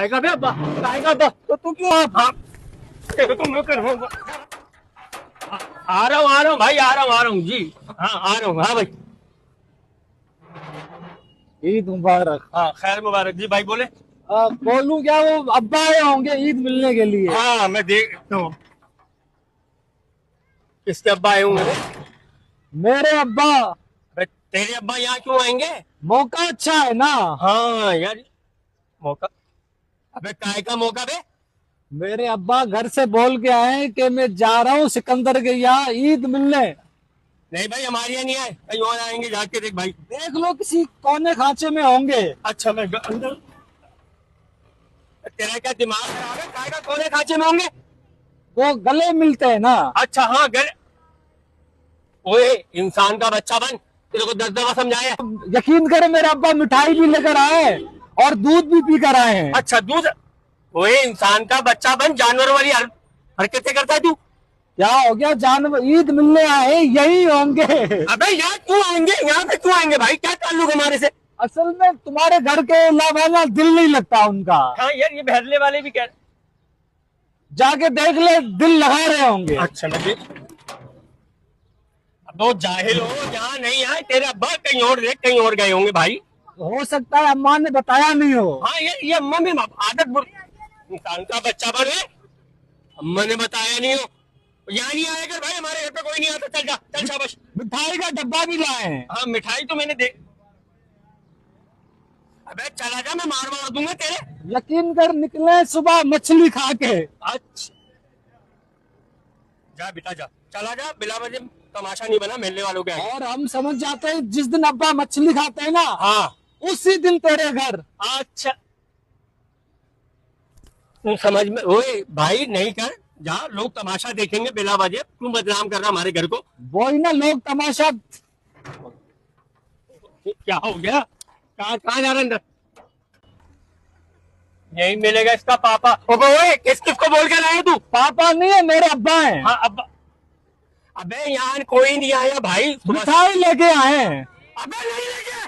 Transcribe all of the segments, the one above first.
काएगा बे अब्बा, काएगा अब्बा, तो तू क्यों हाँ तेरे को मैं करवाऊंगा। आ रहा हूँ भाई, आ रहा हूँ जी। हाँ आ रहा हूँ, हाँ भाई। ईद मुबारक। हाँ खैर मुबारक जी भाई, बोले। बोलूं क्या, वो अब्बा आए होंगे ईद मिलने के लिए। हाँ मैं देखता हूँ किसके अब्बा आए होंगे। मेरे अब्बा। अबे तेरे अब्बा यहाँ क्यों आएंगे। मौका अच्छा है ना। हाँ यार, मौका। अबे काय का मौका बे। मेरे अब्बा घर से बोल के आए हैं कि मैं जा रहा हूँ सिकंदर के यहाँ ईद मिलने। नहीं भाई, हमारे यहाँ नहीं आए, कहीं और आएंगे, जाके देख भाई। देख लो किसी कोने खांचे में होंगे। अच्छा मैं अंदर। तेरा क्या दिमाग खराब है, काय का कोने खांचे में होंगे। वो गले मिलते हैं ना। अच्छा हाँ घर। ओए इंसान का बच्चा बन, तेरे को 10 दफा समझाया। यकीन करो मेरे अब्बा मिठाई भी लेकर आए और दूध भी पी कर आए हैं। अच्छा दूध। ओए इंसान का बच्चा बन, जानवर वाली हरकतें करता है तू। क्या हो गया, जानवर ईद मिलने आए यही होंगे। अबे यहाँ क्यों आएंगे, यहाँ पे क्यों आएंगे भाई, क्या ताल्लुक हमारे से। असल में तुम्हारे घर के अलावा ना दिल नहीं लगता उनका। हाँ यार, ये बहरले वाले भी कह। जाके देख ले, दिल लगा रहे होंगे। अच्छा मैं देख। अब वो जाहिल हो, यहाँ नहीं आए तेरे अब्बा, कहीं और देख, कहीं और गए होंगे भाई। हो सकता है अम्मा ने बताया नहीं हो। हाँ ये अम्मा में आदत इंसान का बच्चा बने, अम्मा ने बताया नहीं हो। यहाँ नहीं आया कर भाई, हमारे घर पे कोई नहीं आता, चल जा, चल शाबाश। मिठाई का डब्बा भी लाए हैं। हाँ मिठाई तो मैंने देख। अबे चला जा, मैं मार मार दूंगा तेरे। यकीन कर निकले सुबह मछली खा के। अच्छा जा बेटा जा, चला जा, बिला वजह तमाशा नहीं बना मिलने वालों के आगे। और हम समझ जाते हैं जिस दिन अब्बा मछली खाते हैं ना, हाँ उसी दिन तेरे घर। अच्छा तू समझ में, ओए भाई नहीं कर, जा, लोग तमाशा देखेंगे बिला वजह, तू बदनाम कर रहा हमारे घर को। वही ना लोग तमाशा। क्या हो गया, कहाँ कहाँ जा रहा अंदर। यही मिलेगा इसका पापा। ओए किस किस को बोल कर आया तू। पापा नहीं है, मेरे अब्बा हैं। हाँ अब। अबे यहाँ कोई नहीं आया भाई, मिठाई लेके आए हैं। अबे नहीं लेके।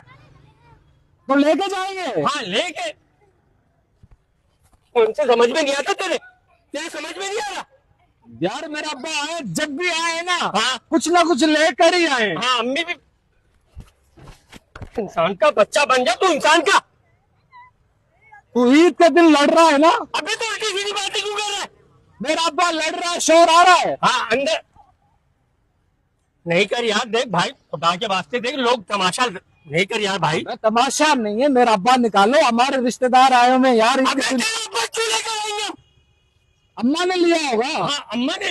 तो लेके जाएंगे। हाँ लेके। उनसे समझ में नहीं आता तेरे, तेरे समझ में नहीं आ रहा। यार मेरे अब्बा आए, जब भी आए ना हाँ कुछ ना कुछ लेकर ही आए। हाँ अम्मी भी। इंसान का बच्चा बन जा तू, इंसान का। तू ईद के दिन लड़ रहा है ना। अबे तो उल्टी सीधी बातें क्यों कर रहा है। मेरा अब्बा लड़ रहा है, शोर आ रहा है। हाँ अंदर नहीं कर यार, देख भाई खुदा के वास्ते देख, लोग तमाशा नहीं कर यार भाई। तमाशा नहीं है, मेरा अब्बा निकालो, हमारे रिश्तेदार आए हुए हैं यार। अबे तेरे अब्बा क्यों लेकर आएंगे। अम्मा ने लिया होगा। हाँ अम्मा ने।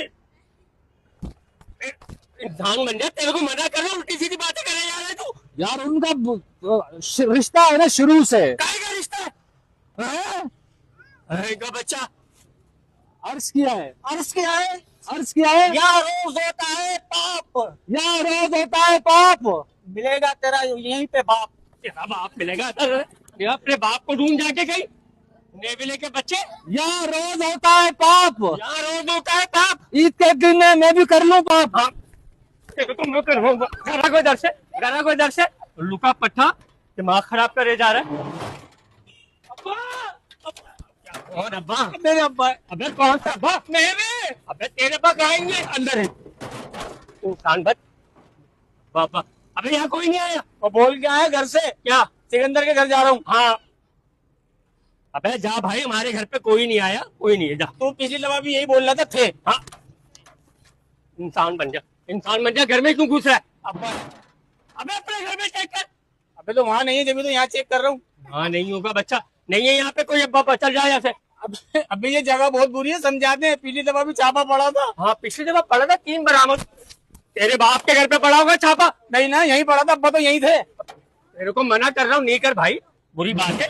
इंसान बन जा, तेरे को मना कर रहा हूँ, उल्टी सीधी बातें कर जा रहा है तू। यार उनका रिश्ता है ना शुरू से। काहे का रिश्ता है। अरे का बच्चा। अर्ज किया है, अर्ज क्या है। अर्ज किया है। या रोज होता है पाप, या रोज होता है पाप। मिलेगा तेरा यहीं पे बाप। तेरा बाप मिलेगा, ये अपने बाप को ढूंढ जाके गई नेविले के बच्चे। या रोज होता है पाप। यहाँ रोज होता है पाप। ईद के दिन मैं भी कर लूं पाप। हाँ तेरे को मैं करवाऊंगा। घरा को इधर से, घरा को इधर से। लुका पट्टा दिमाग खराब करे जा रहा है। अब्बा, अब्बा। और अब्बा, मेरे अब्बा। अबे कौन सा अब्बा, मेरे। अबे तेरे अब्बा आएंगे अंदर है इंसान बच पापा। अबे यहाँ कोई नहीं आया। वो बोल के आए घर से, क्या। सिकंदर के घर जा रहा हूँ। हाँ अबे जा भाई, हमारे घर पे कोई नहीं आया, कोई नहीं है, जा। तू पिछली दफा भी यही बोल रहा था थे। हाँ इंसान बन जा, इंसान बन जा, घर में क्यों घुस रहा है। अब्बा। अबे अपने घर में चेक कर। अबे तो वहाँ नहीं है, जब तो यहाँ चेक कर रहा हूँ। हाँ नहीं होगा बच्चा, नहीं है यहाँ पे कोई अब्बा, चल जा यहाँ से। अभी ये जगह बहुत बुरी है, समझाते हैं। पिछली दफा भी छापा पड़ा था। हाँ पिछली दफा पड़ा था 3 बरामद। तेरे बाप के घर पे पड़ा होगा छापा। नहीं ना, यहीं पड़ा था, अब्बा तो यहीं थे। तेरे को मना कर रहा हूँ, नहीं कर भाई, बुरी बात है।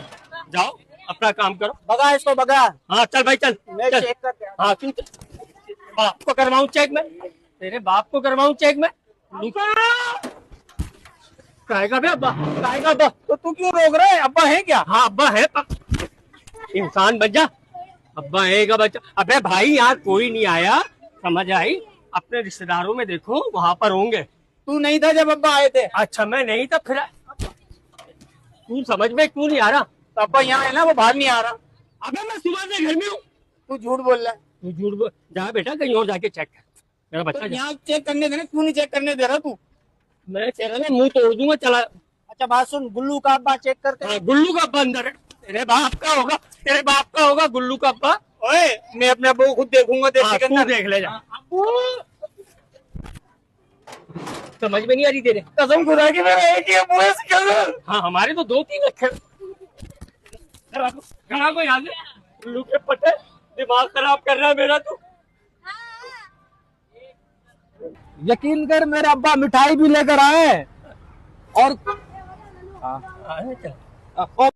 जाओ अपना काम करो। बगा इसको, बगा। हाँ चल भाई चल, मैं चल। चेक करके आता हाँ क्यों, बाप को करवाऊं चेक में, तेरे बाप को करवाऊं चेक में। काएगा बे अब्बा, काएगा अब्बा, हूं। तो तू क्यों रोक रहा है, अब्बा है क्या। हाँ अब्बा है इंसान बन जा, अब्बा है का बच्चा। अबे भाई यहाँ कोई नहीं आया, समझ आई, अपने रिश्तेदारों में देखो वहां पर होंगे। तू नहीं था जब अब्बा आए थे। अच्छा मैं नहीं था, फिर तू समझ में क्यों नहीं आ रहा। तो अब्बा यहाँ है ना, वो बाहर नहीं आ रहा। अबे मैं सुबह से घर में हूँ। तू झूठ बोल रहा है। तू झूठ बोल, जा बेटा कहीं और जाके चेक कर, मेरा बच्चा तो यहाँ चेक करने देना, क्यों नहीं चेक करने दे रहा तू? मैं तेरा ना मुंह तोड़ दूंगा चला। अच्छा बात सुन, गुल्लू का अब्बा चेक करते हैं। हाँ, गुल्लू का अब्बा अंदर है। तेरे बाप का होगा, तेरे बाप का होगा गुल्लू का अब्बा। ओए मैं अपने अब्बू को खुद देखूंगा, देख हाँ, के तू अंदर। देख ले जा। समझ में नहीं आ रही तेरे? कसम खुदा की मेरा एक ही अब्बू है इसके अंदर। हाँ, हमारे तो 2-3 रखे। कहाँ को याद है? गुल्लू के पट्टे, दिमाग खराब कर रहा है मेरा तू। यकीन कर मेरे अब्बा मिठाई भी लेकर आए और हाँ, चल। और